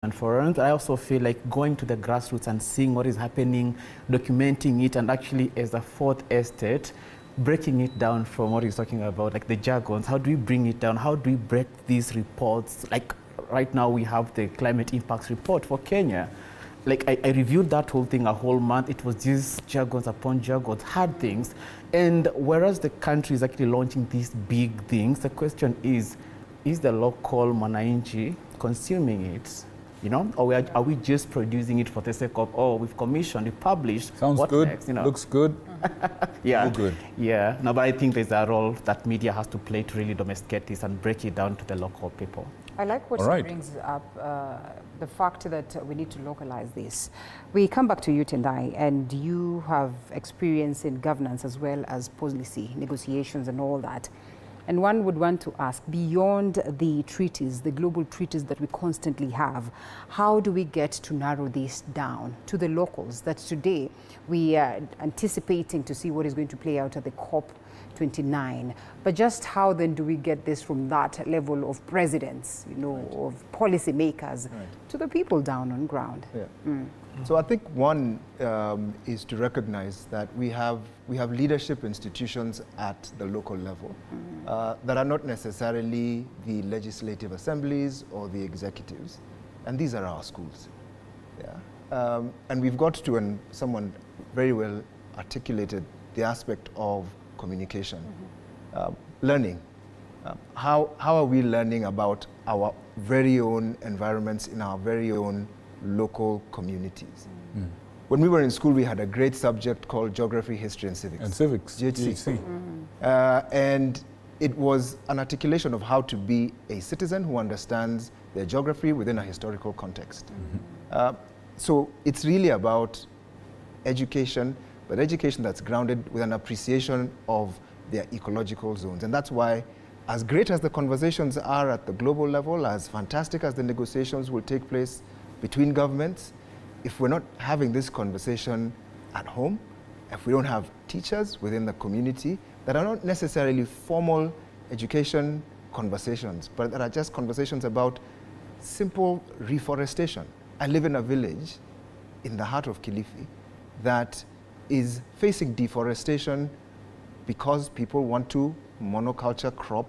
And for us, I also feel like going to the grassroots and seeing what is happening, documenting it, and actually as a fourth estate, breaking it down from what he's talking about, like the jargons. How do we bring it down? How do we break these reports? Like right now we have the climate impacts report for Kenya. Like I reviewed that whole thing a whole month. It was just jargons upon jargons, hard things. And whereas the country is actually launching these big things, the question is the local mwananchi consuming it? You know, or are we just producing it for the sake of, oh, we've commissioned, we published. Sounds what good, next, you know? Looks good. Yeah, all good. Yeah, no, but I think there's a role that media has to play to really domesticate this and break it down to the local people. I like what she brings up, the fact that we need to localize this. We come back to you, Tendai, and you have experience in governance as well as policy, negotiations and all that. And one would want to ask, beyond the treaties, the global treaties that we constantly have, how do we get to narrow this down to the locals that today we are anticipating to see what is going to play out at the COP29? But just how then do we get this from that level of presidents, you know, of policy makers to the people down on ground? Yeah. So I think one is to recognize that we have leadership institutions at the local level that are not necessarily the legislative assemblies or the executives, and these are our schools. Yeah. And we've got to, and someone very well articulated the aspect of communication, learning. How are we learning about our very own environments in our very own local communities? When we were in school, we had a great subject called Geography, History and Civics. And Civics, GHC. And it was an articulation of how to be a citizen who understands their geography within a historical context. So it's really about education, but education that's grounded with an appreciation of their ecological zones. And that's why, as great as the conversations are at the global level, as fantastic as the negotiations will take place between governments, if we're not having this conversation at home, if we don't have teachers within the community that are not necessarily formal education conversations, but that are just conversations about simple reforestation. I live in a village in the heart of Kilifi that is facing deforestation because people want to monoculture crop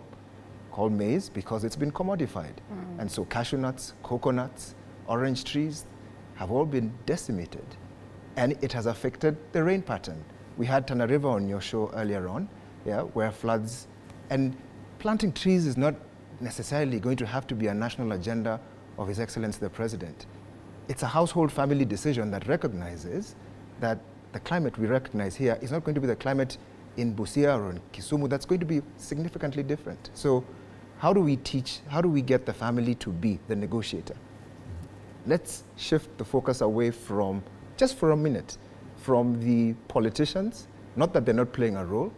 called maize because it's been commodified. And so cashew nuts, coconuts, orange trees have all been decimated, and it has affected the rain pattern. We had Tana River on your show earlier on, where floods, and planting trees is not necessarily going to have to be a national agenda of His Excellency the President. It's a household family decision that recognizes that the climate we recognize here is not going to be the climate in Busia or in Kisumu. That's going to be significantly different. So how do we get the family to be the negotiator? Let's shift the focus away from, just for a minute, from the politicians, not that they're not playing a role,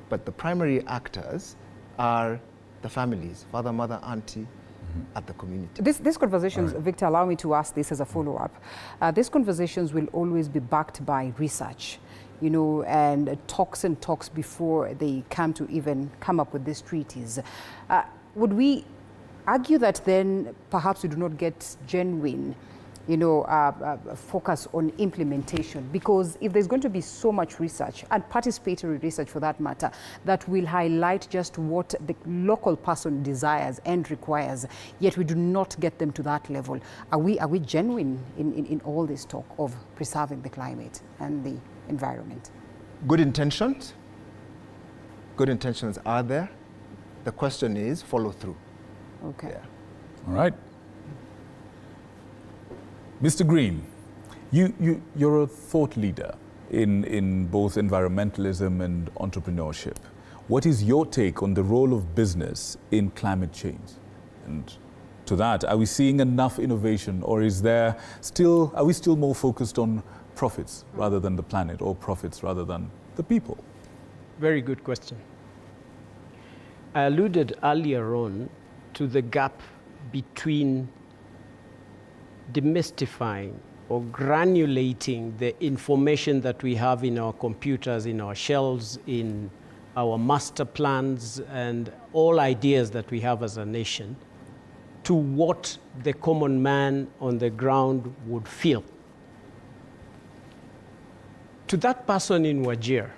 but the primary actors are the families, father, mother, auntie, at the community. These conversations, Victor, allow me to ask this as a follow-up. These conversations will always be backed by research, you know, and talks before they come to even come up with these treaties. Would we argue that then perhaps we do not get genuine, you know, focus on implementation? Because if there's going to be so much research, and participatory research for that matter, that will highlight just what the local person desires and requires, yet we do not get them to that level, are we genuine in all this talk of preserving the climate and the environment? Good intentions are there. The question is follow through. Okay. Yeah. All right. Mr. Green, you're a thought leader in both environmentalism and entrepreneurship. What is your take on the role of business in climate change? And to that, are we seeing enough innovation, or are we still more focused on profits rather than the planet, or profits rather than the people? Very good question. I alluded earlier on to the gap between demystifying or granulating the information that we have in our computers, in our shelves, in our master plans, and all ideas that we have as a nation, to what the common man on the ground would feel. To that person in Wajir,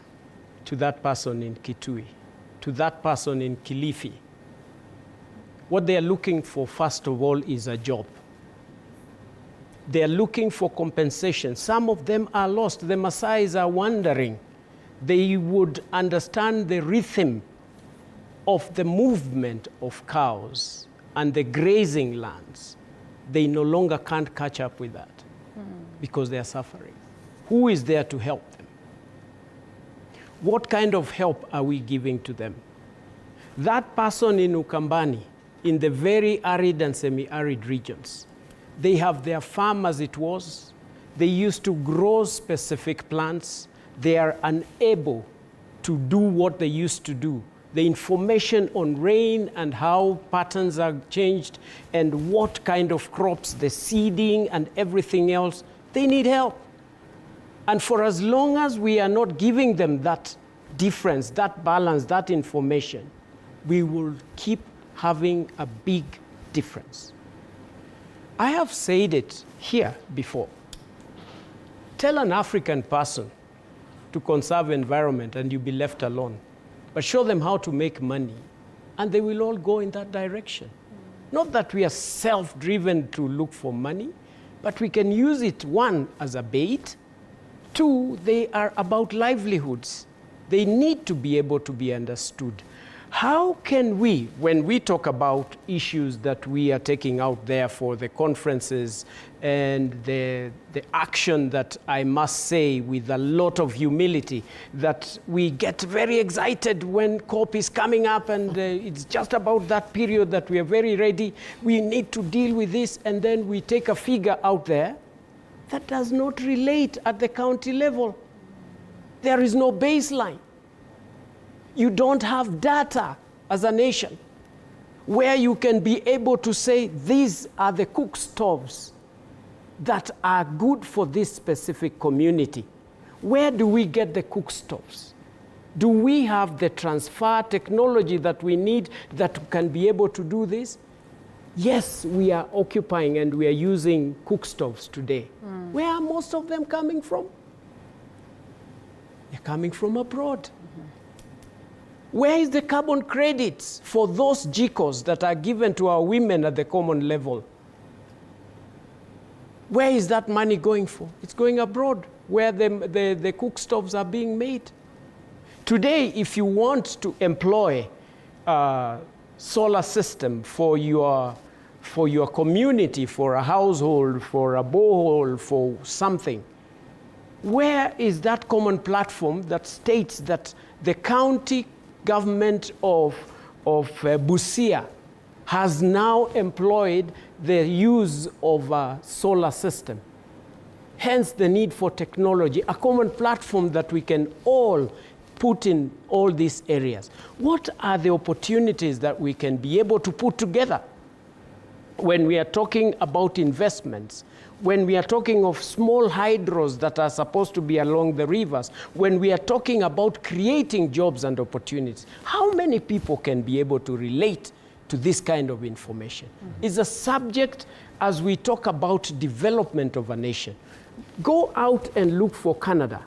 to that person in Kitui, to that person in Kilifi, what they are looking for, first of all, is a job. They are looking for compensation. Some of them are lost. The Maasais are wandering. They would understand the rhythm of the movement of cows and the grazing lands. They no longer can't catch up with that because they are suffering. Who is there to help them? What kind of help are we giving to them? That person in Ukambani, in the very arid and semi-arid regions, they have their farm as it was. They used to grow specific plants. They are unable to do what they used to do. The information on rain and how patterns are changed and what kind of crops, the seeding and everything else, they need help. And for as long as we are not giving them that difference, that balance, that information, we will keep having a big difference. I have said it here before. Tell an African person to conserve environment and you'll be left alone. But show them how to make money and they will all go in that direction. Not that we are self-driven to look for money, but we can use it, one, as a bait. Two, they are about livelihoods. They need to be able to be understood. How can we, when we talk about issues that we are taking out there for the conferences and the action that I must say with a lot of humility, that we get very excited when COP is coming up and it's just about that period that we are very ready, we need to deal with this, and then we take a figure out there that does not relate at the county level. There is no baseline. You don't have data as a nation where you can be able to say these are the cook stoves that are good for this specific community. Where do we get the cook stoves? Do we have the transfer technology that we need that can be able to do this? Yes, we are occupying and we are using cook stoves today. Where are most of them coming from? They're coming from abroad. Where is the carbon credits for those GICOs that are given to our women at the common level? Where is that money going for? It's going abroad, where the cook stoves are being made. Today, if you want to employ a solar system for your community, for a household, for a borehole, for something, where is that common platform that states that the county government of Busia has now employed the use of a solar system? Hence the need for technology, a common platform that we can all put in all these areas. What are the opportunities that we can be able to put together when we are talking about investments, when we are talking of small hydros that are supposed to be along the rivers, when we are talking about creating jobs and opportunities? How many people can be able to relate to this kind of information? It's a subject as we talk about development of a nation. Go out and look for Canada.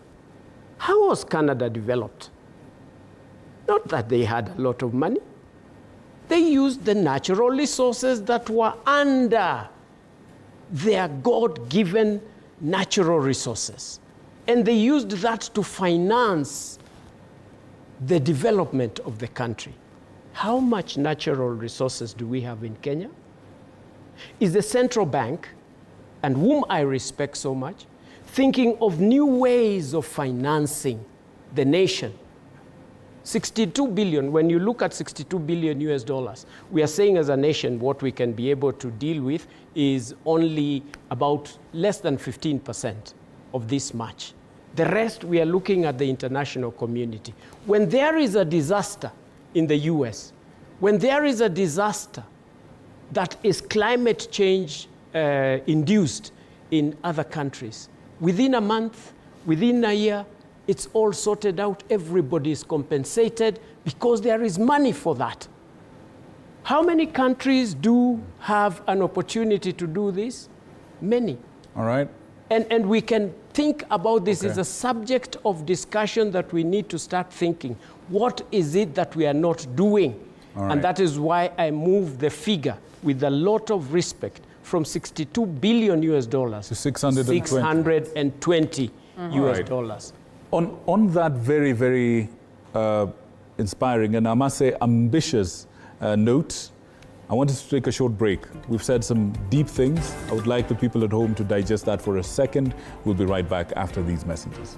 How was Canada developed? Not that they had a lot of money. They used the natural resources that were under their God-given natural resources. And they used that to finance the development of the country. How much natural resources do we have in Kenya? Is the central bank, and whom I respect so much, thinking of new ways of financing the nation? 62 billion, when you look at 62 billion US dollars, we are saying as a nation what we can be able to deal with is only about less than 15% of this much. The rest, we are looking at the international community. When there is a disaster in the US, when there is a disaster that is climate change induced in other countries, within a month, within a year, it's all sorted out. Everybody is compensated because there is money for that. How many countries do have an opportunity to do this? Many. All right. And we can think about this as Okay. a subject of discussion that we need to start thinking. What is it that we are not doing? All right. And that is why I moved the figure with a lot of respect from 62 billion US dollars To 620. 620 US Right. dollars. On that very, very inspiring and I must say ambitious note, I want us to take a short break. We've said some deep things. I would like the people at home to digest that for a second. We'll be right back after these messages.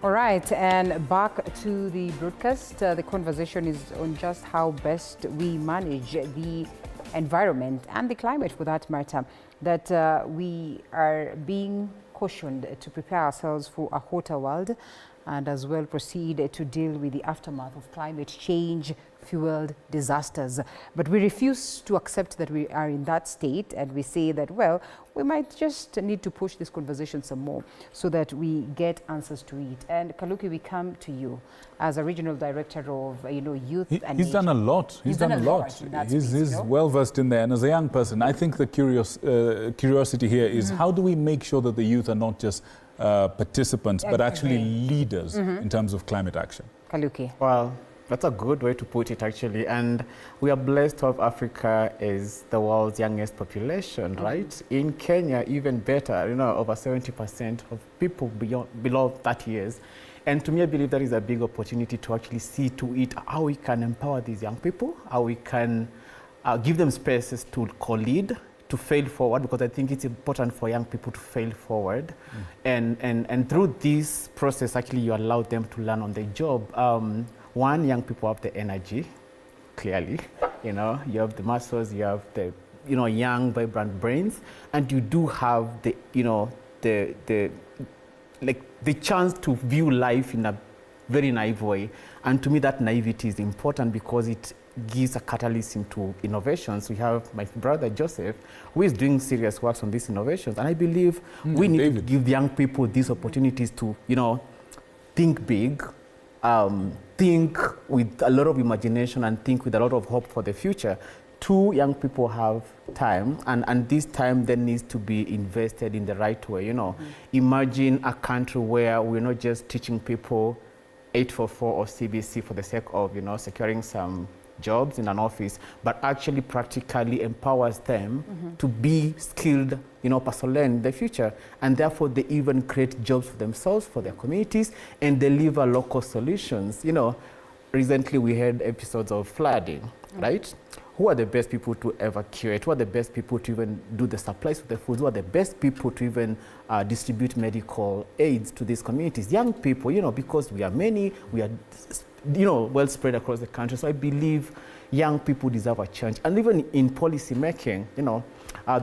All right, and back to the broadcast. The conversation is on just how best we manage the environment and the climate, for that matter, that we are being cautioned to prepare ourselves for a hotter world. and as well proceed to deal with the aftermath of climate change fueled disasters. But we refuse to accept that we are in that state, and we say that, well, we might just need to push this conversation some more so that we get answers to it. And Kaluki, we come to you as a regional director of youth and he's done a lot. He's done a lot. He's well versed in there. And as a young person, I think the curiosity here is how do we make sure that the youth are not just participants, but actually leaders in terms of climate action? Kaluki. Well, that's a good way to put it, actually. And we are blessed to have Africa as the world's youngest population, right? In Kenya, even better, over 70% of people below 30 years. And to me, I believe that is a big opportunity to actually see to it how we can empower these young people, how we can give them spaces to co-lead, to fail forward, because I think it's important for young people to fail forward. And through this process, actually, you allow them to learn on the job. One, young people have the energy, clearly. You have the muscles, you have the, young, vibrant brains, and you do have the, the chance to view life in a very naive way. And to me, that naivety is important because it gives a catalyst into innovations. We have my brother Joseph, who is doing serious work on these innovations. And I believe we need to give young people these opportunities to, think big, think with a lot of imagination, and think with a lot of hope for the future. Two, young people have time, and this time then needs to be invested in the right way. Imagine a country where we're not just teaching people 844 or CBC for the sake of securing some jobs in an office, but actually practically empowers them to be skilled personnel in the future, and therefore they even create jobs for themselves, for their communities, and deliver local solutions. Recently we had episodes of flooding, right? Who are the best people to evacuate? Who are the best people to even do the supplies of the food? Who are the best people to even distribute medical aids to these communities? Young people, because we are many, we are well spread across the country. So I believe young people deserve a change. And even in policy making,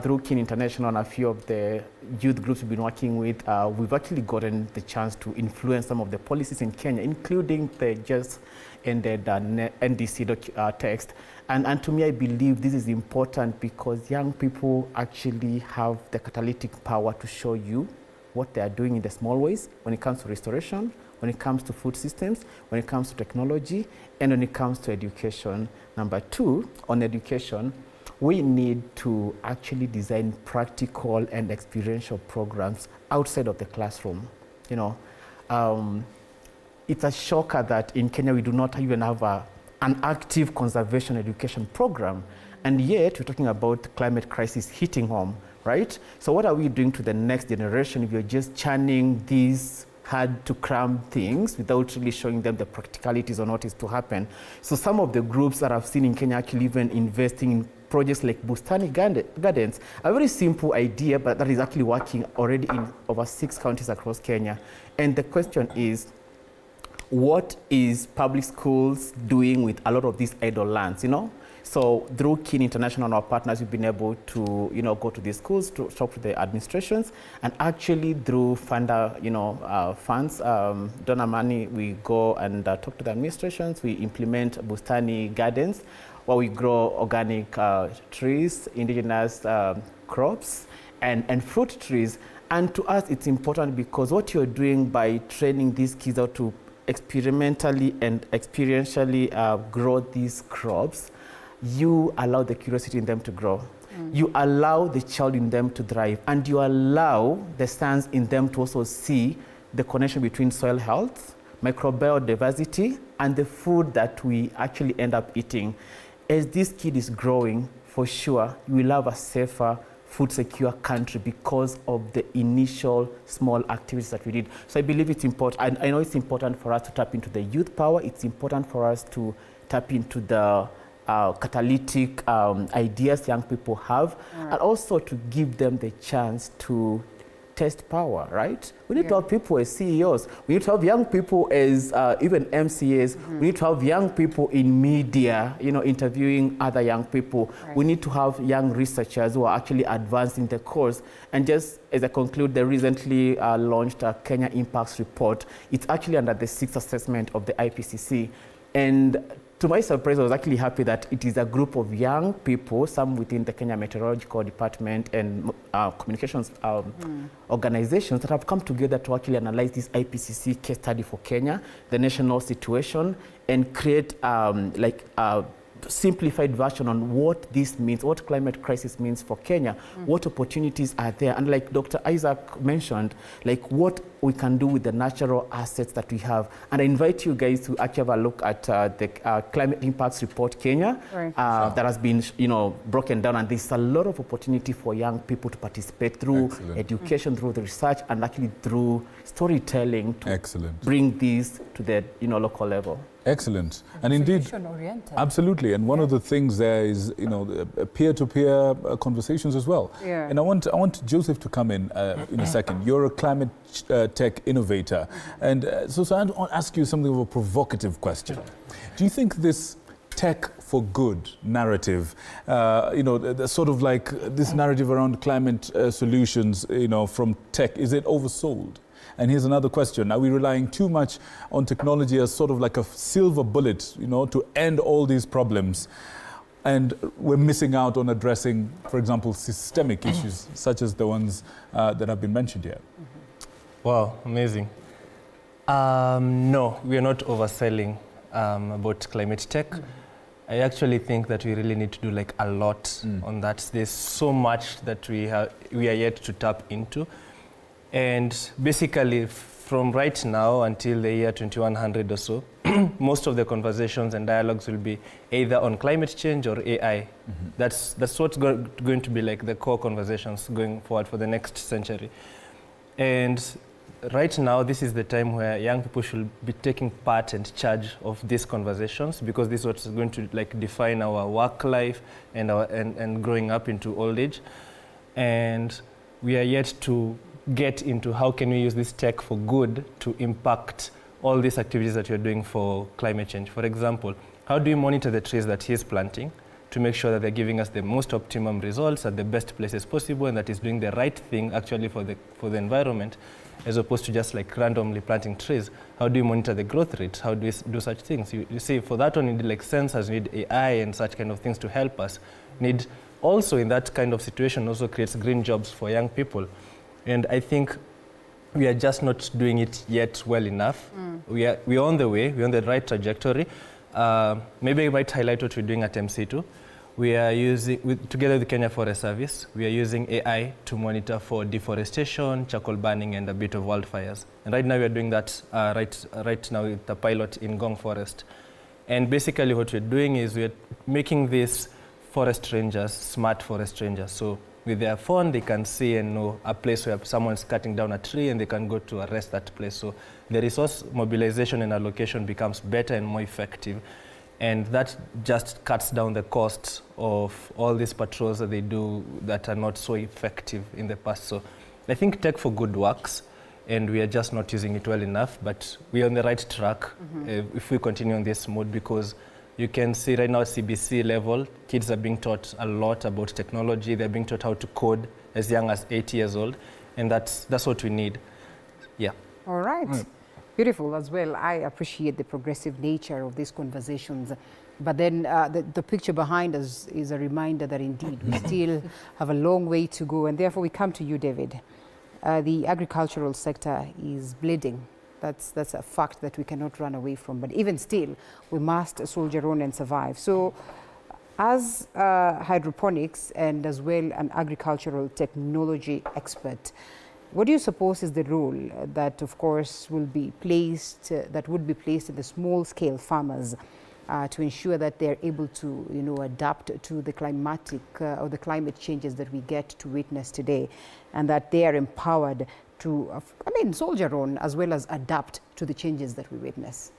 through Kin International and a few of the youth groups we've been working with, we've actually gotten the chance to influence some of the policies in Kenya, including the just ended NDC text. And to me, I believe this is important because young people actually have the catalytic power to show you what they are doing in the small ways when it comes to restoration, when it comes to food systems, when it comes to technology, and when it comes to education. Number two, on education, we need to actually design practical and experiential programs outside of the classroom. It's a shocker that in Kenya we do not even have an active conservation education program, and yet we're talking about climate crisis hitting home, right? So what are we doing to the next generation if you're just churning these hard to cram things without really showing them the practicalities on what is to happen? So some of the groups that I've seen in Kenya actually even investing in projects like Bustani Gardens, a very simple idea, but that is actually working already in over 6 counties across Kenya. And the question is, what is public schools doing with a lot of these idle lands, So through Kin International and our partners, we've been able to, go to these schools to talk to the administrations, and actually through funds, donor money, we go and talk to the administrations. We implement Bustani Gardens, where we grow organic trees, indigenous crops, and fruit trees. And to us, it's important because what you're doing by training these kids out to experimentally and experientially grow these crops, you allow the curiosity in them to grow. You allow the child in them to thrive, and you allow the science in them to also see the connection between soil health, microbial diversity, and the food that we actually end up eating. As this kid is growing, for sure, you will have a safer, food secure country because of the initial small activities that we did. So I believe it's important. I know it's important for us to tap into the youth power. It's important for us to tap into the catalytic ideas young people have, and also to give them the chance to test power, right? We need to have people as CEOs. We need to have young people as even MCAs. We need to have young people in media, you know, interviewing other young people. We need to have young researchers who are actually advancing the cause. And just as I conclude, the recently launched Kenya Impacts Report. It's actually under the 6th assessment of the IPCC. And to my surprise, I was actually happy that it is a group of young people, some within the Kenya Meteorological Department and communications organizations that have come together to actually analyze this IPCC case study for Kenya, the national situation, and create like a simplified version on what this means, what climate crisis means for Kenya, what opportunities are there, and like Dr. Isaac mentioned, like what we can do with the natural assets that we have. And I invite you guys to actually have a look at the Climate Impacts Report Kenya that has been, you know, broken down, and there's a lot of opportunity for young people to participate through education, through the research, and actually through storytelling to bring these to the, you know, local level. Excellent. And indeed, absolutely. And one of the things there is, you know, peer-to-peer conversations as well. And I want Joseph to come in a second. You're a climate tech innovator. And so I want to ask you something of a provocative question. Do you think this tech for good narrative, you know, the sort of like this narrative around climate solutions, you know, from tech, is it oversold? And here's another question. Are we relying too much on technology as sort of like a silver bullet, you know, to end all these problems? And we're missing out on addressing, for example, systemic issues such as the ones that have been mentioned here. Wow, amazing. No, we are not overselling about climate tech. I actually think that we really need to do like a lot on that. There's so much that we are yet to tap into. And basically, from right now until the year 2100 or so, most of the conversations and dialogues will be either on climate change or AI. That's what's going to be like the core conversations going forward for the next century. And right now, this is the time where young people should be taking part and charge of these conversations, because this is what's going to like define our work life and and growing up into old age. And we are yet to get into how can we use this tech for good to impact all these activities that you're doing for climate change. For example, how do you monitor the trees that he's planting to make sure that they're giving us the most optimum results at the best places possible, and that is doing the right thing actually for the environment, as opposed to just like randomly planting trees? How do you monitor the growth rate? How do we do such things? You see, for that one, you need like sensors, you need AI and such kind of things to help us. Need also, in that kind of situation, also creates green jobs for young people. And I think we are just not doing it yet well enough. We are on the way, we're on the right trajectory. Maybe I might highlight what we're doing at MC2. We are using, together with the Kenya Forest Service, we are using AI to monitor for deforestation, charcoal burning, and a bit of wildfires. And right now we are doing that right now with the pilot in Gong Forest. And basically what we're doing is we're making these forest rangers smart forest rangers. So with their phone, they can see and know a place where someone's cutting down a tree, and they can go to arrest that place. So the resource mobilization and allocation becomes better and more effective. And that just cuts down the costs of all these patrols that they do that are not so effective in the past. So I think tech for good works, and we are just not using it well enough, but we are on the right track if we continue on this mode, because you can see right now at CBC level, kids are being taught a lot about technology. They're being taught how to code as young as 8 years old, and that's what we need. Yeah. All right. Beautiful as well. I appreciate the progressive nature of these conversations. But then the picture behind us is a reminder that indeed we still have a long way to go. And therefore we come to you, David. The agricultural sector is bleeding. That's a fact that we cannot run away from. But even still, we must soldier on and survive. So as hydroponics and as well an agricultural technology expert, what do you suppose is the role that, of course, will be placed, that would be placed in the small-scale farmers to ensure that they're able to, you know, adapt to the climatic or the climate changes that we get to witness today, and that they are empowered to, soldier on as well as adapt to the changes that we witness?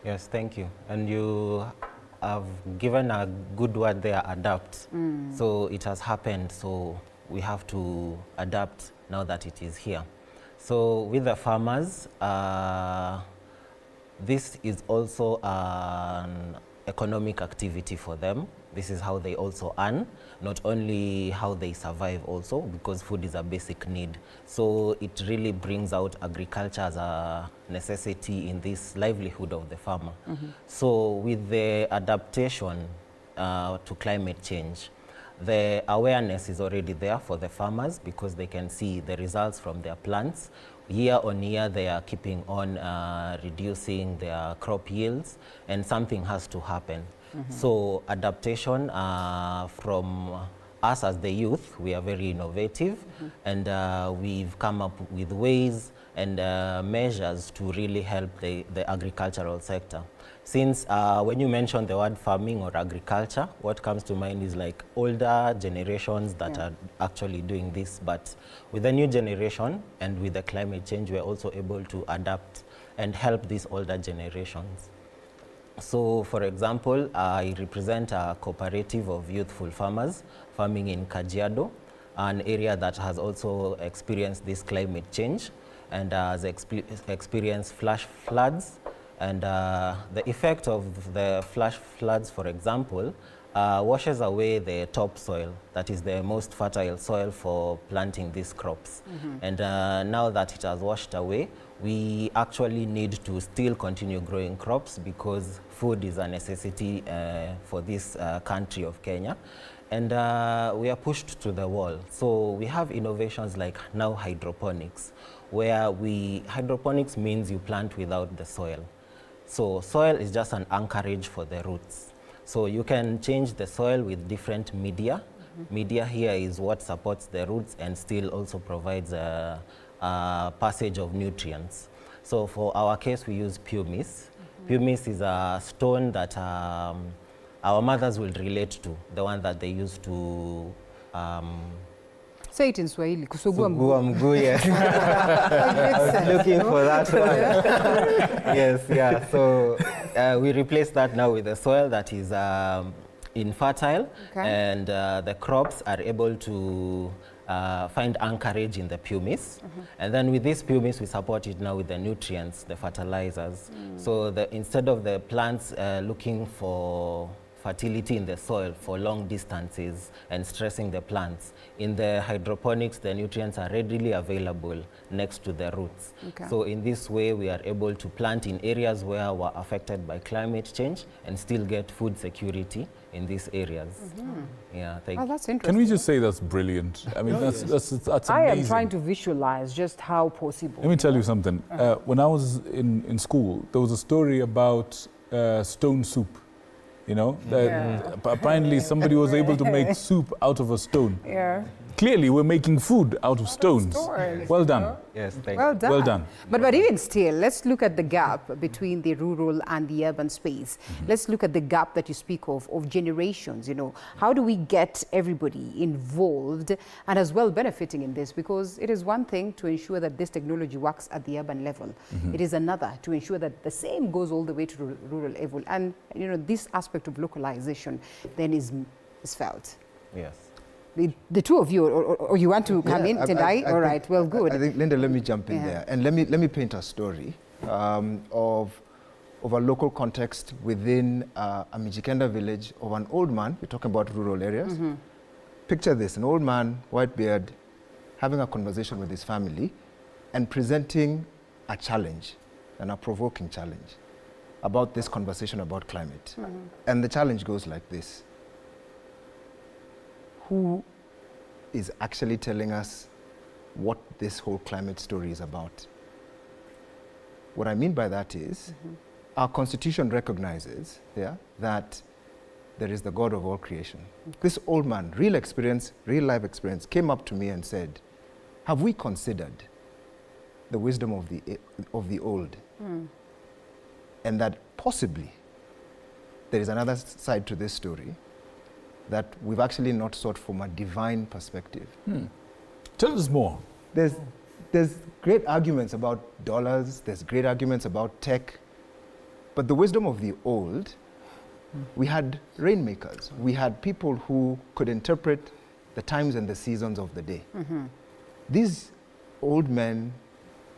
Yes, thank you. And you have given a good word there, adapt. So it has happened, so we have to adapt now that it is here. So with the farmers, this is also an economic activity for them. This is how they also earn, not only how they survive also, because food is a basic need. So it really brings out agriculture as a necessity in this livelihood of the farmer. So with the adaptation to climate change, the awareness is already there for the farmers because they can see the results from their plants. Year on year, they are keeping on reducing their crop yields, and something has to happen. So adaptation from us as the youth, we are very innovative, and we've come up with ways and measures to really help the agricultural sector. Since when you mention the word farming or agriculture, what comes to mind is like older generations that are actually doing this. But with the new generation and with the climate change, we're also able to adapt and help these older generations. So, for example, I represent a cooperative of youthful farmers farming in Kajiado, an area that has also experienced this climate change and has experienced flash floods. And the effect of the flash floods, for example, washes away the topsoil, that is the most fertile soil for planting these crops. And now that it has washed away, we actually need to still continue growing crops because food is a necessity for this country of Kenya. And we are pushed to the wall. So we have innovations like now hydroponics, where hydroponics means you plant without the soil. So soil is just an anchorage for the roots. So you can change the soil with different media. Media here is what supports the roots and still also provides a passage of nutrients. So for our case, we use pumice. Pumice is a stone that our mothers will relate to, the one that they used to say it in Swahili. Kusugua Sugua mguu, yes. I was looking for that one. Yes, yeah. So we replace that now with a soil that is infertile, and the crops are able to find anchorage in the pumice. And then with this pumice, we support it now with the nutrients, the fertilizers. So instead of the plants looking for fertility in the soil for long distances and stressing the plants, in the hydroponics, the nutrients are readily available next to the roots. So in this way, we are able to plant in areas where we're affected by climate change and still get food security in these areas. Yeah, thank you. That's interesting. Can we just say that's brilliant? I mean, that's amazing. I am trying to visualize just how possible. Let me tell you something. When I was in school, there was a story about stone soup. You know, apparently somebody was able to make soup out of a stone. Clearly, we're making food out of stones. Well done. Yes, thank Well you. done. Well done. But even still, let's look at the gap between the rural and the urban space. Let's look at the gap that you speak of generations. You know, how do we get everybody involved and as well benefiting in this? Because it is one thing to ensure that this technology works at the urban level. It is another to ensure that the same goes all the way to rural level. And you know, this aspect of localization then is felt. Yes. The two of you, or you want to come in, Tendai? All right, well, good. I think, Linda, let me jump in there. And let me paint a story of a local context within a Mijikenda village of an old man. We're talking about rural areas. Picture this, an old man, white beard, having a conversation with his family and presenting a challenge, and a provoking challenge, about this conversation about climate. And the challenge goes like this. Who is actually telling us what this whole climate story is about? What I mean by that is, our constitution recognizes that there is the God of all creation. This old man, real life experience, came up to me and said, have we considered the wisdom of the old? And that possibly there is another side to this story that we've actually not sought from a divine perspective. Tell us more. There's great arguments about dollars, there's great arguments about tech, but the wisdom of the old, we had rainmakers, we had people who could interpret the times and the seasons of the day. These old men,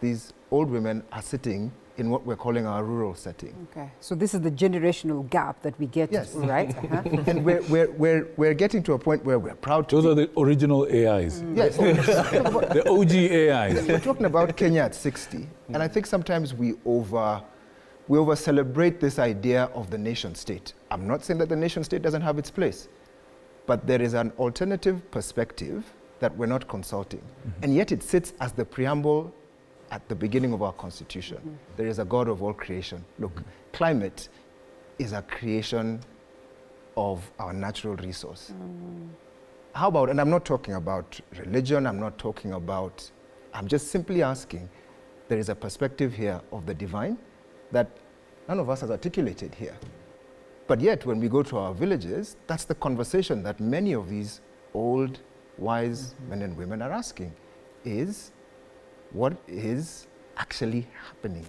these old women are sitting in what we're calling our rural setting. Okay, so this is the generational gap that we get, Yes. right? And we're getting to a point where we're proud to Those are the original AIs. Yes. The OG AIs. We're talking about Kenya at 60. And I think sometimes we over celebrate this idea of the nation state. I'm not saying that the nation state doesn't have its place, but there is an alternative perspective that we're not consulting. And yet it sits as the preamble at the beginning of our constitution. There is a God of all creation. Look, climate is a creation of our natural resource. How about, and I'm not talking about religion, I'm just simply asking, there is a perspective here of the divine that none of us has articulated here. But yet, when we go to our villages, that's the conversation that many of these old, wise men and women are asking, is what is actually happening?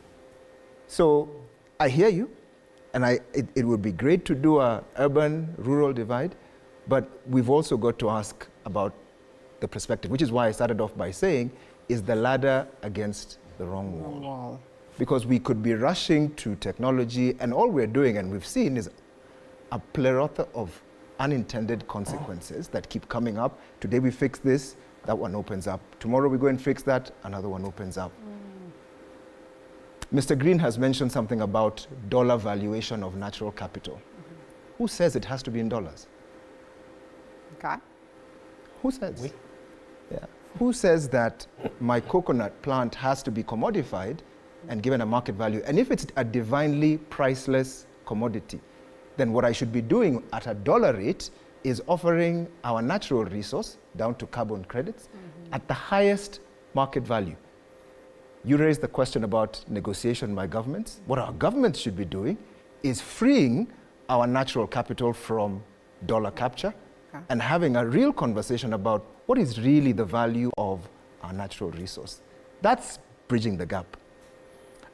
So I hear you, and it would be great to do a urban-rural divide, but we've also got to ask about the perspective, which is why I started off by saying, is the ladder against the wrong wall? Because we could be rushing to technology, and all we're doing, and we've seen, is a plethora of unintended consequences that keep coming up. Today we fix this, that one opens up. Tomorrow we go and fix that, another one opens up. Mr. Green has mentioned something about dollar valuation of natural capital. Who says it has to be in dollars? Okay. Who says? Yeah. Who says that my coconut plant has to be commodified and given a market value? And if it's a divinely priceless commodity, then what I should be doing at a dollar rate is offering our natural resource down to carbon credits at the highest market value. You raised the question about negotiation by governments. What our governments should be doing is freeing our natural capital from dollar capture and having a real conversation about what is really the value of our natural resource. That's bridging the gap.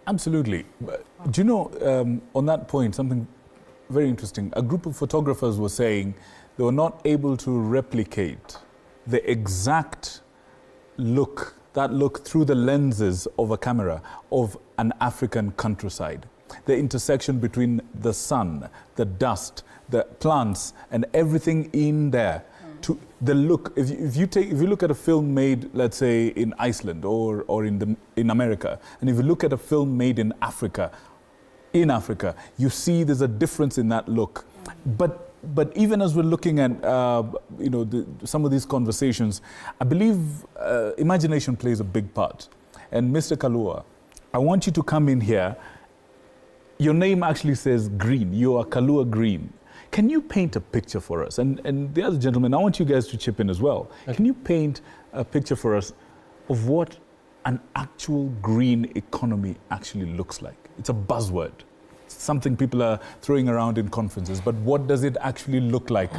Absolutely. Do you know, on that point, something very interesting. A group of photographers were saying they were not able to replicate the exact look, that look through the lenses of a camera of an African countryside. The intersection between the sun, the dust, the plants, and everything in there. To the look, if you look at a film made, let's say, in Iceland or in America, and if you look at a film made in Africa, you see there's a difference in that look. But even as we're looking at some of these conversations, I believe imagination plays a big part. And Mr. Kalua, I want you to come in here. Your name actually says Green. You are Kalua Green. Can you paint a picture for us? And the other gentlemen, I want you guys to chip in as well. Okay. Can you paint a picture for us of what an actual green economy actually looks like? It's a buzzword. It's something people are throwing around in conferences, but what does it actually look like?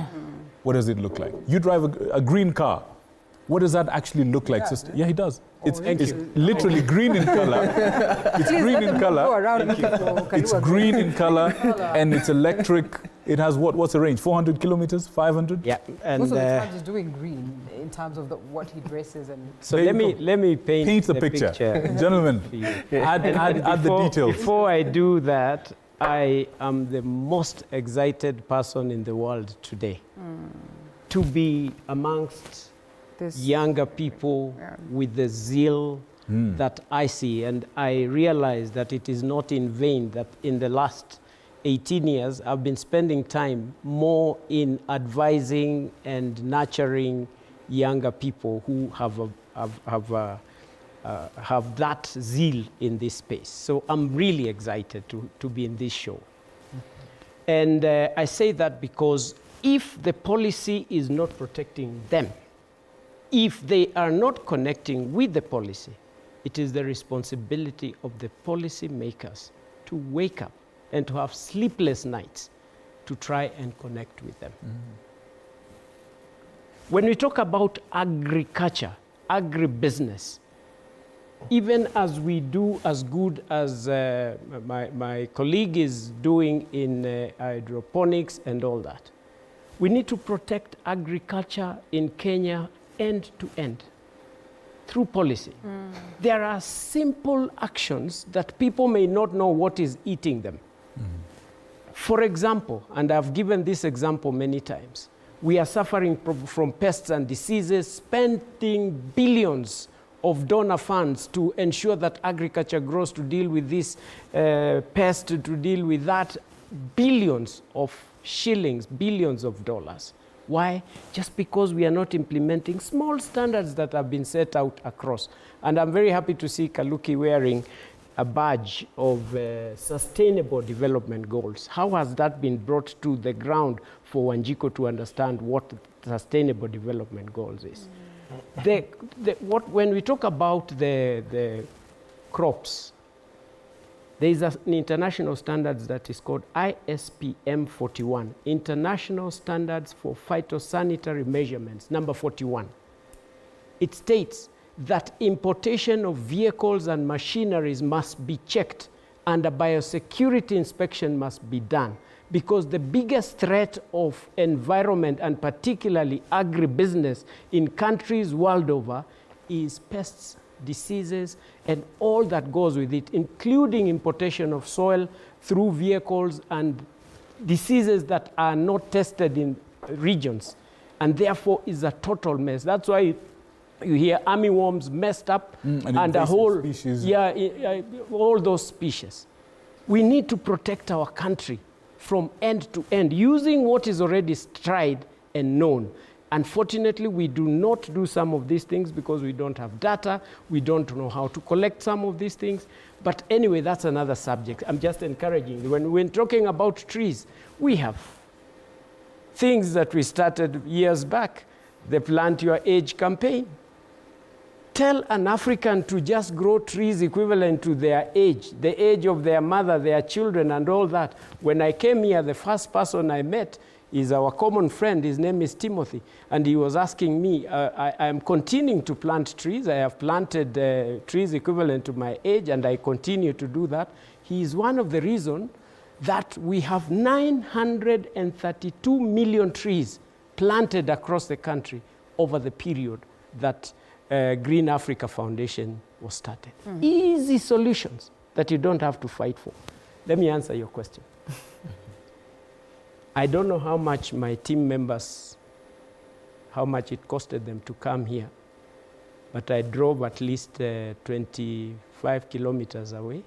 What does it look like? You drive a green car. What does that actually look like, sister? Yeah, he does. It's literally green in color. It's green in color. It's green in color, and it's electric. It has what's the range? 400 kilometers? 500? Yeah. And most of the time he's doing green in terms of what he dresses and. So let me paint the picture. Gentlemen, add the details. Before I do that, I am the most excited person in the world today to be amongst younger people with the zeal that I see. And I realize that it is not in vain that in the last 18 years, I've been spending time more in advising and nurturing younger people who have that zeal in this space. So I'm really excited to be in this show. And I say that because if the policy is not protecting them, if they are not connecting with the policy, it is the responsibility of the policy makers to wake up and to have sleepless nights to try and connect with them. When we talk about agriculture, agribusiness, even as we do as good as my colleague is doing in hydroponics and all that, we need to protect agriculture in Kenya end to end. through policy. There are simple actions that people may not know what is eating them. For example, and I've given this example many times, we are suffering from pests and diseases, spending billions of donor funds to ensure that agriculture grows to deal with this pest, to deal with that. Billions of shillings, billions of dollars. Why? Just because we are not implementing small standards that have been set out across. And I'm very happy to see Kaluki wearing a badge of sustainable development goals. How has that been brought to the ground for Wanjiko to understand what sustainable development goals is? When we talk about the crops, there is an international standards that is called ISPM 41, International Standards for Phytosanitary Measurements, number 41. It states that importation of vehicles and machineries must be checked and a biosecurity inspection must be done, because the biggest threat of environment and particularly agribusiness in countries world over is pests, diseases, and all that goes with it, including importation of soil through vehicles and diseases that are not tested in regions, and therefore is a total mess. That's why you hear armyworms messed up and a whole species. All those species. We need to protect our country from end to end using what is already tried and known. Unfortunately, we do not do some of these things because we don't have data, we don't know how to collect some of these things. But anyway, that's another subject. I'm just encouraging. When we're talking about trees, we have things that we started years back, the Plant Your Age campaign. Tell an African to just grow trees equivalent to their age, the age of their mother, their children, and all that. When I came here, the first person I met is our common friend. His name is Timothy. And he was asking me, I am continuing to plant trees. I have planted trees equivalent to my age, and I continue to do that. He is one of the reasons that we have 932 million trees planted across the country over the period that Green Africa Foundation was started. Easy solutions that you don't have to fight for. Let me answer your question. I don't know how much my team members, how much it costed them to come here, but I drove at least 25 kilometers away,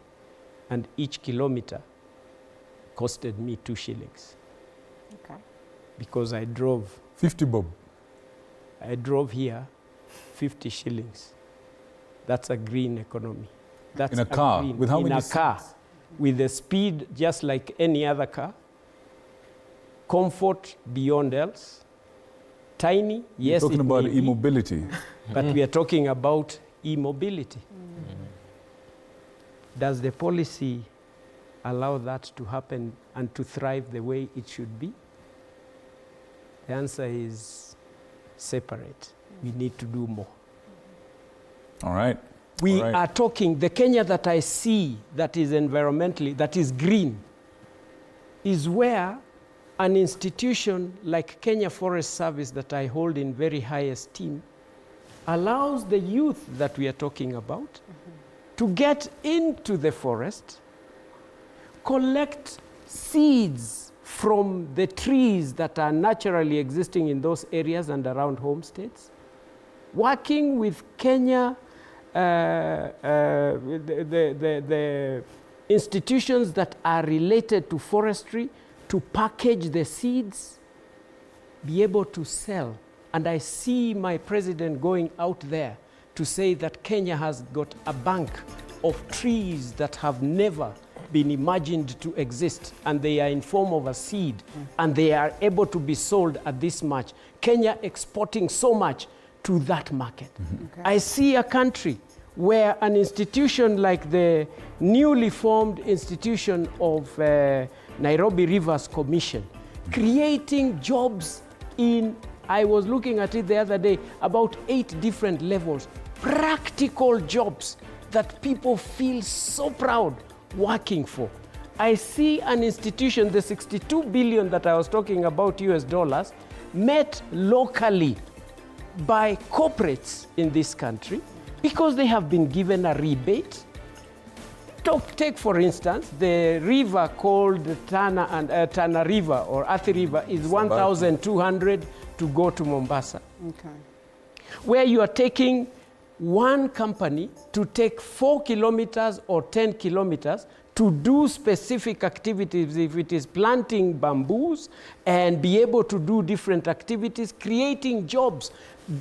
and each kilometer costed me 2 shillings. Okay. Because I drove. 50 bob. I drove here 50 shillings. That's a green economy. That's in a car? Green, with how many in a seats? car, with the speed just like any other car. Comfort beyond else. Tiny, yes. You're talking about e-mobility. But we are talking about e-mobility. Does the policy allow that to happen and to thrive the way it should be? The answer is separate. We need to do more. All right. We are talking, the Kenya that I see that is environmentally, that is green, is where an institution like Kenya Forest Service that I hold in very high esteem allows the youth that we are talking about to get into the forest, collect seeds from the trees that are naturally existing in those areas and around homesteads, working with Kenya, the institutions that are related to forestry to package the seeds, be able to sell. And I see my president going out there to say that Kenya has got a bank of trees that have never been imagined to exist, and they are in form of a seed, and they are able to be sold at this much. Kenya exporting so much to that market. Okay. I see a country where an institution like the newly formed institution of Nairobi Rivers Commission, creating jobs in, I was looking at it the other day, about 8 different levels, practical jobs that people feel so proud working for. I see an institution, the 62 billion that I was talking about US dollars, met locally by corporates in this country because they have been given a rebate. Take for instance, the river called the Tana River or Athi River is 1,200 to go to Mombasa. Okay. Where you are taking one company to take 4 kilometers or 10 kilometers to do specific activities, if it is planting bamboos and be able to do different activities, creating jobs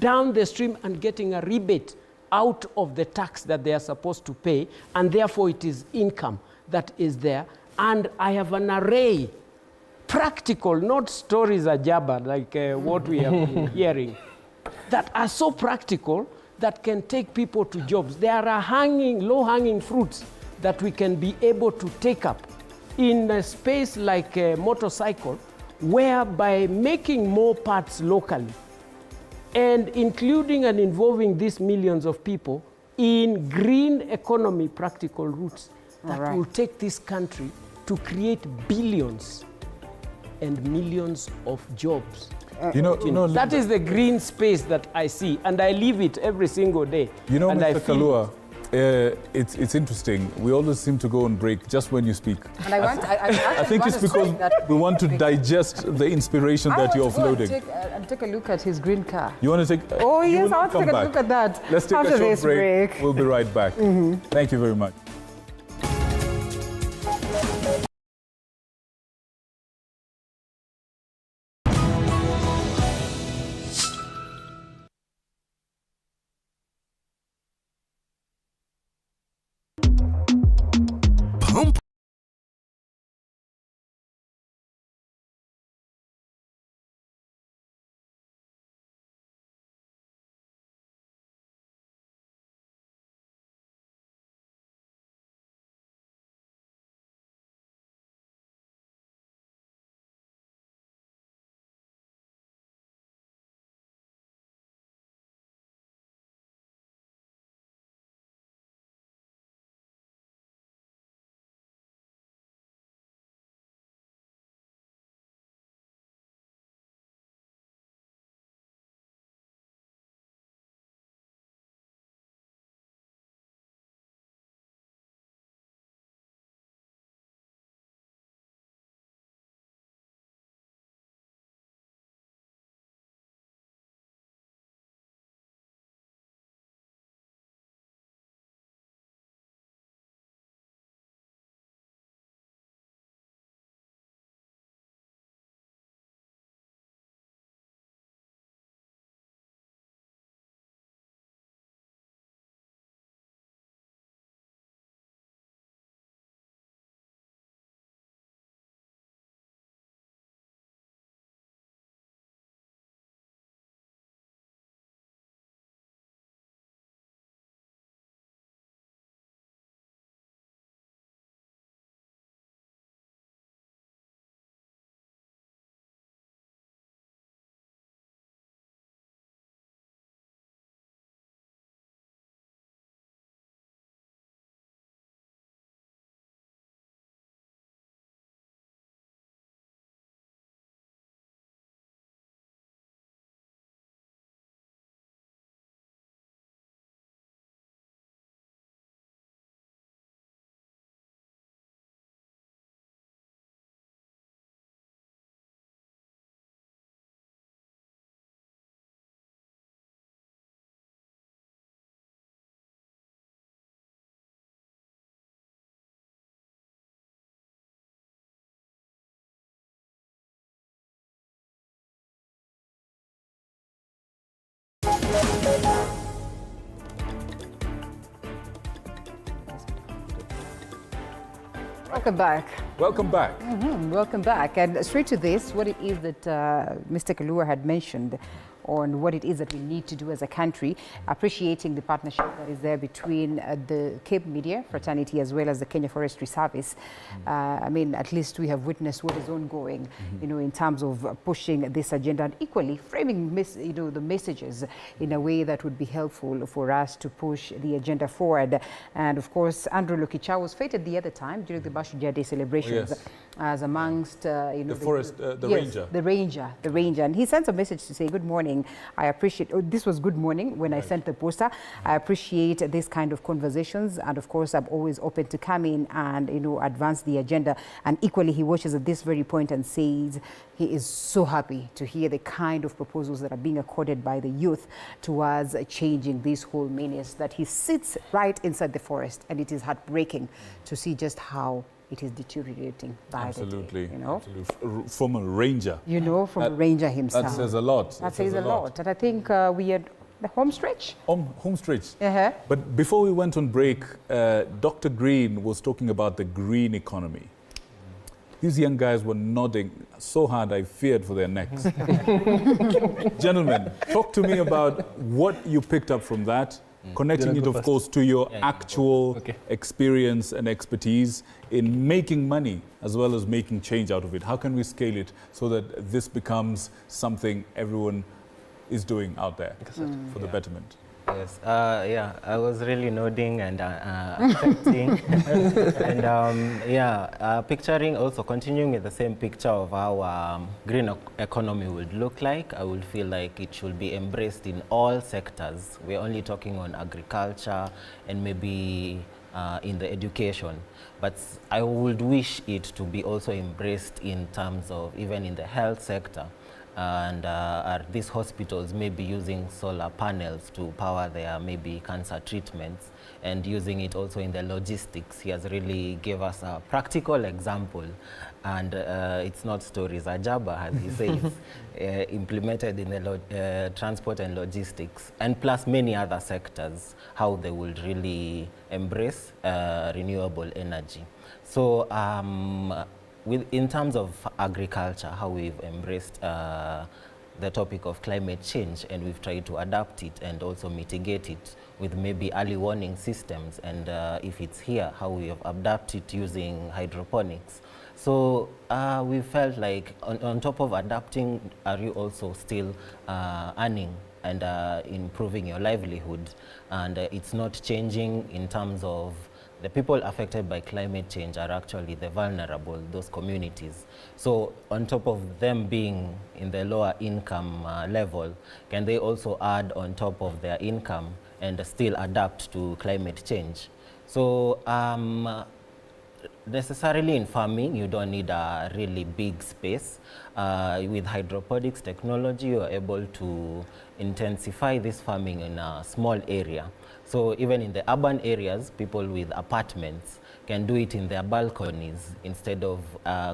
down the stream and getting a rebate out of the tax that they are supposed to pay, and therefore it is income that is there. And I have an array, practical, not stories ajaba like what we have been hearing, that are so practical that can take people to jobs. There are low-hanging fruits that we can be able to take up in a space like a motorcycle, where by making more parts locally, and including and involving these millions of people in green economy practical routes that will take this country to create billions and millions of jobs. That is the green space that I see, and I live it every single day. You know, and Mr. Kalua, it's interesting. We always seem to go on break just when you speak. And I think it's because we want to digest the inspiration that you're offloading. And take a look at his green car. You want to take? Oh yes, I want to take a look at that. Let's take a short break. We'll be right back. Thank you very much. Welcome back. Welcome back. Welcome back. And straight to this, what it is that Mr. Kalua had mentioned on what it is that we need to do as a country, appreciating the partnership that is there between the Cape Media Fraternity as well as the Kenya Forestry Service. I mean, at least we have witnessed what is ongoing, you know, in terms of pushing this agenda and equally framing, the messages in a way that would be helpful for us to push the agenda forward. And of course, Andrew Lokicha was feted the other time during the Mashujaa Day celebrations as amongst, the ranger. And he sent a message to say, good morning. morning. I appreciate, this was good morning when I sent the poster. I appreciate this kind of conversations, and of course I'm always open to come in and, you know, advance the agenda. And equally he watches at this very point and says he is so happy to hear the kind of proposals that are being accorded by the youth towards changing this whole menace that he sits right inside the forest, and it is heartbreaking to see just how it is deteriorating by the day, you know? Absolutely. From a ranger. You know, from a ranger himself. That says a lot. That says a lot. And I think we had the home stretch. Home stretch. Uh-huh. But before we went on break, Dr. Green was talking about the green economy. These young guys were nodding so hard I feared for their necks. Gentlemen, talk to me about what you picked up from that, connecting it, of course, to your actual experience and expertise in making money as well as making change out of it. How can we scale it so that this becomes something everyone is doing out there for the betterment? Yes, I was really nodding and accepting. And picturing, also continuing with the same picture of how green economy would look like. I would feel like it should be embraced in all sectors. We're only talking on agriculture and maybe in the education. But I would wish it to be also embraced in terms of even in the health sector. And are these hospitals maybe using solar panels to power their maybe cancer treatments, and using it also in the logistics. He has really gave us a practical example, and it's not stories, ajaba, as he says, implemented in the transport and logistics, and plus many other sectors, how they will really embrace renewable energy. So in terms of agriculture, how we've embraced the topic of climate change, and we've tried to adapt it and also mitigate it with maybe early warning systems, and if it's here, how we have adapted it using hydroponics. So we felt like on top of adapting, are you also still earning and improving your livelihood? And it's not changing in terms of the people affected by climate change are actually the vulnerable, those communities. So on top of them being in the lower income level, can they also add on top of their income and still adapt to climate change? So necessarily in farming, you don't need a really big space. With hydroponics technology, you are able to intensify this farming in a small area. So even in the urban areas, people with apartments can do it in their balconies. Instead of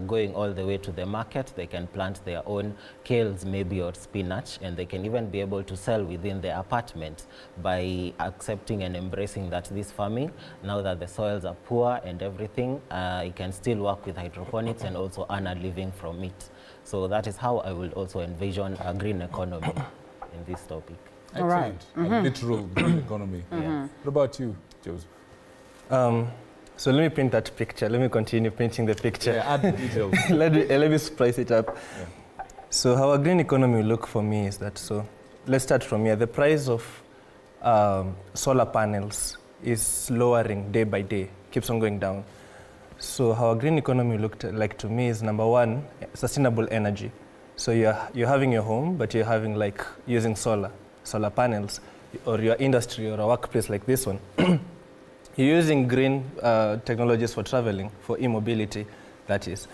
going all the way to the market, they can plant their own kales maybe or spinach, and they can even be able to sell within their apartment by accepting and embracing that this farming, now that the soils are poor and everything, you can still work with hydroponics and also earn a living from it. So that is how I will also envision a green economy in this topic. Excellent. A literal green economy. What about you, Joseph? So let me paint that picture. Let me continue painting the picture. Yeah, add the details. let me spice it up. Yeah. So how a green economy will look for me is that, so let's start from here. The price of solar panels is lowering day by day, keeps on going down. So how a green economy looked like to me is, number one, sustainable energy. So you're having your home, but you're having like using solar panels, or your industry or a workplace like this one. You're using green technologies for traveling, for e-mobility, that is.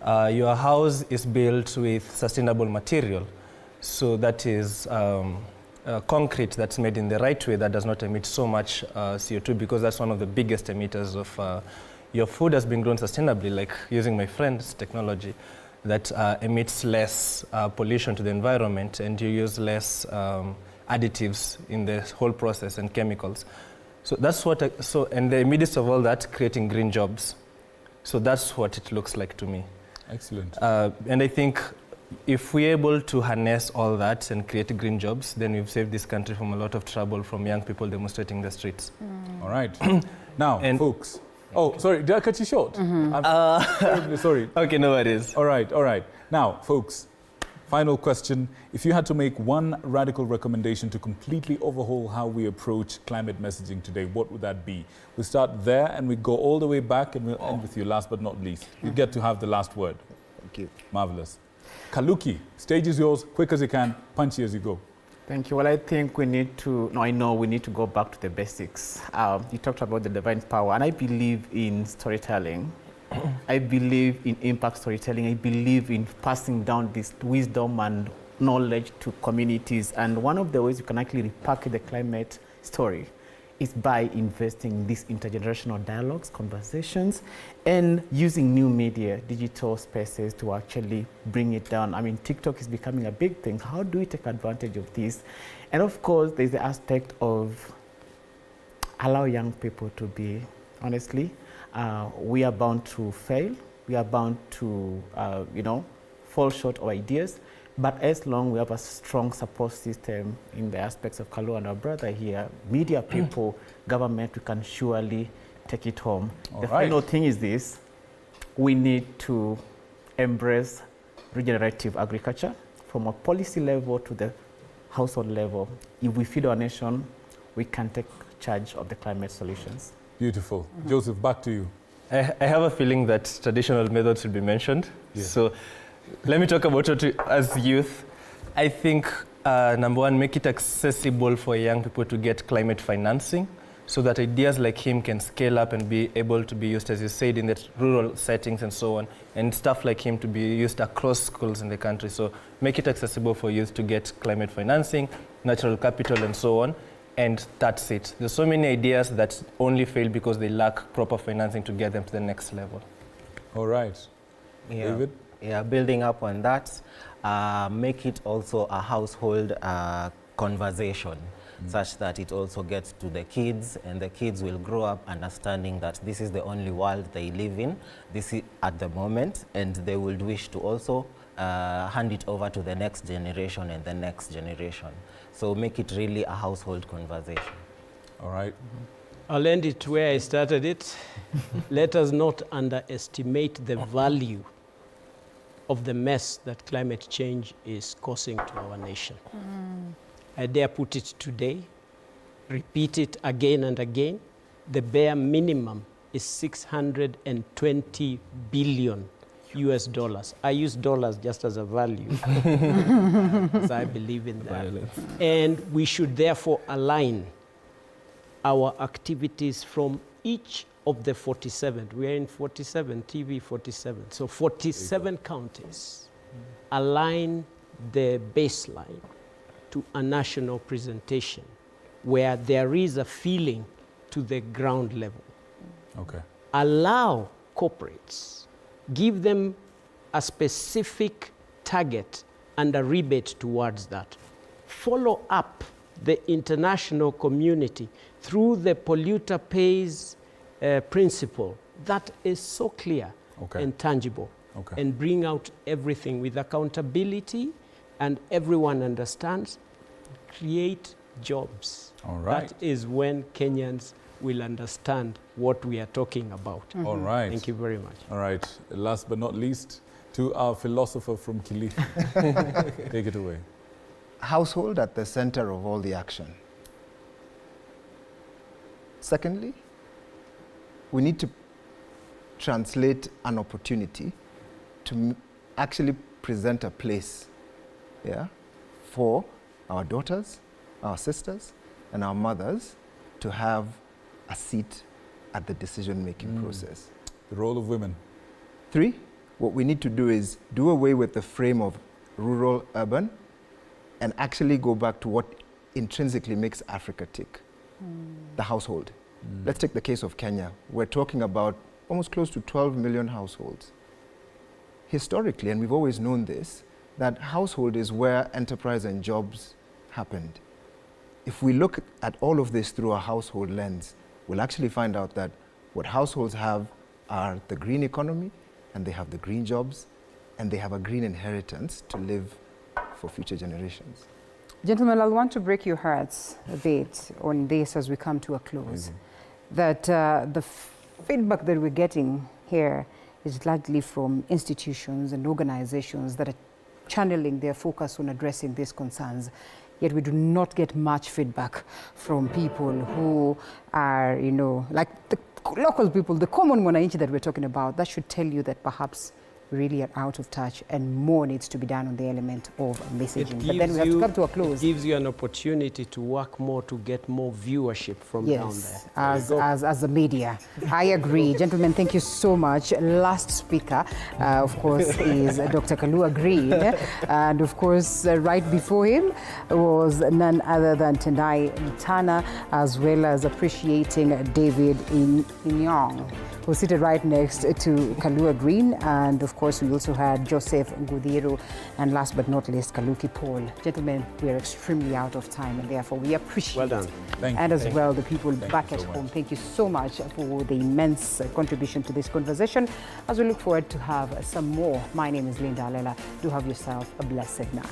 Your house is built with sustainable material. So that is concrete that's made in the right way that does not emit so much CO2, because that's one of the biggest emitters of your food has been grown sustainably, like using my friend's technology that emits less pollution to the environment, and you use less additives in the whole process and chemicals. So that's what, in the midst of all that, creating green jobs. So that's what it looks like to me. Excellent. And I think if we're able to harness all that and create green jobs, then we've saved this country from a lot of trouble from young people demonstrating in the streets. All right. Now, folks. Oh, sorry, did I cut you short? I'm terribly sorry. Okay, no worries. All right. Now, folks, final question. If you had to make one radical recommendation to completely overhaul how we approach climate messaging today, what would that be? We start there and we go all the way back, and we'll end with you last but not least. You get to have the last word. Thank you. Marvelous. Kaluki, stage is yours, quick as you can, punchy as you go. Thank you. Well, I think we need to, no, I know we need to go back to the basics. You talked about the divine power, and I believe in storytelling. I believe in impact storytelling. I believe in passing down this wisdom and knowledge to communities. And one of the ways you can actually repackage the climate story is by investing in these intergenerational dialogues, conversations, and using new media, digital spaces to actually bring it down. I mean, TikTok is becoming a big thing. How do we take advantage of this? And of course, there's the aspect of allow young people to be, honestly, we are bound to fail. We are bound to, fall short of ideas. But as long we have a strong support system in the aspects of Kalu and our brother here, media people, government, we can surely take it home. The final thing is this: we need to embrace regenerative agriculture from a policy level to the household level. If we feed our nation, we can take charge of the climate solutions. Beautiful. Joseph, back to you. I have a feeling that traditional methods should be mentioned. Yeah. So let me talk about it as youth. I think, number one, make it accessible for young people to get climate financing so that ideas like him can scale up and be able to be used, as you said, in the rural settings and so on, and stuff like him to be used across schools in the country. So make it accessible for youth to get climate financing, natural capital, and so on. And that's it. There's so many ideas that only fail because they lack proper financing to get them to the next level. All right. Yeah. David? Yeah, building up on that, make it also a household conversation, such that it also gets to the kids, and the kids will grow up understanding that this is the only world they live in, this is at the moment, and they would wish to also hand it over to the next generation and the next generation. So make it really a household conversation. All right. I'll end it where I started it. Let us not underestimate the value of the mess that climate change is causing to our nation. I dare put it today, repeat it again and again. The bare minimum is $620 billion US dollars. I use dollars just as a value, because I believe in that. And we should therefore align our activities from each of the 47. We are in 47, TV 47. So 47 counties align the baseline to a national presentation where there is a feeling to the ground level. Okay. Allow corporates, give them a specific target and a rebate towards that. Follow up the international community through the polluter pays principle that is so clear and tangible, and bring out everything with accountability, and everyone understands, create jobs. All right. That is when Kenyans will understand what we are talking about. All right. Thank you very much. All right. Last but not least, to our philosopher from Kilifi. Take it away. Household at the center of all the action. Secondly, we need to translate an opportunity to actually present a place for our daughters, our sisters, and our mothers to have a seat at the decision-making process. The role of women. 3, what we need to do is do away with the frame of rural, urban, and actually go back to what intrinsically makes Africa tick, the household. Let's take the case of Kenya. We're talking about almost close to 12 million households. Historically, and we've always known this, that household is where enterprise and jobs happened. If we look at all of this through a household lens, we'll actually find out that what households have are the green economy, and they have the green jobs, and they have a green inheritance to live for future generations. Gentlemen, I'll want to break your hearts a bit on this as we come to a close. That the feedback that we're getting here is largely from institutions and organizations that are channeling their focus on addressing these concerns. Yet we do not get much feedback from people who are, like the local people, the common mwananchi that we're talking about. That should tell you that perhaps we really are out of touch, and more needs to be done on the element of messaging. But then we have to come to a close. It gives you an opportunity to work more to get more viewership from down there. As a media. I agree. Gentlemen, thank you so much. Last speaker, of course, is Dr. Kalua Green. And of course, right before him was none other than Tendai Mtana, as well as appreciating David Inyong, who's seated right next to Kalua Green. And of course, we also had Joseph Ngudhiru, and last but not least, Kaluki Paul. Gentlemen, we are extremely out of time, and therefore we appreciate Well done. and as well the people back at home. Thank you so much for the immense contribution to this conversation, as we look forward to have some more. My name is Linda Alela. Do have yourself a blessed night.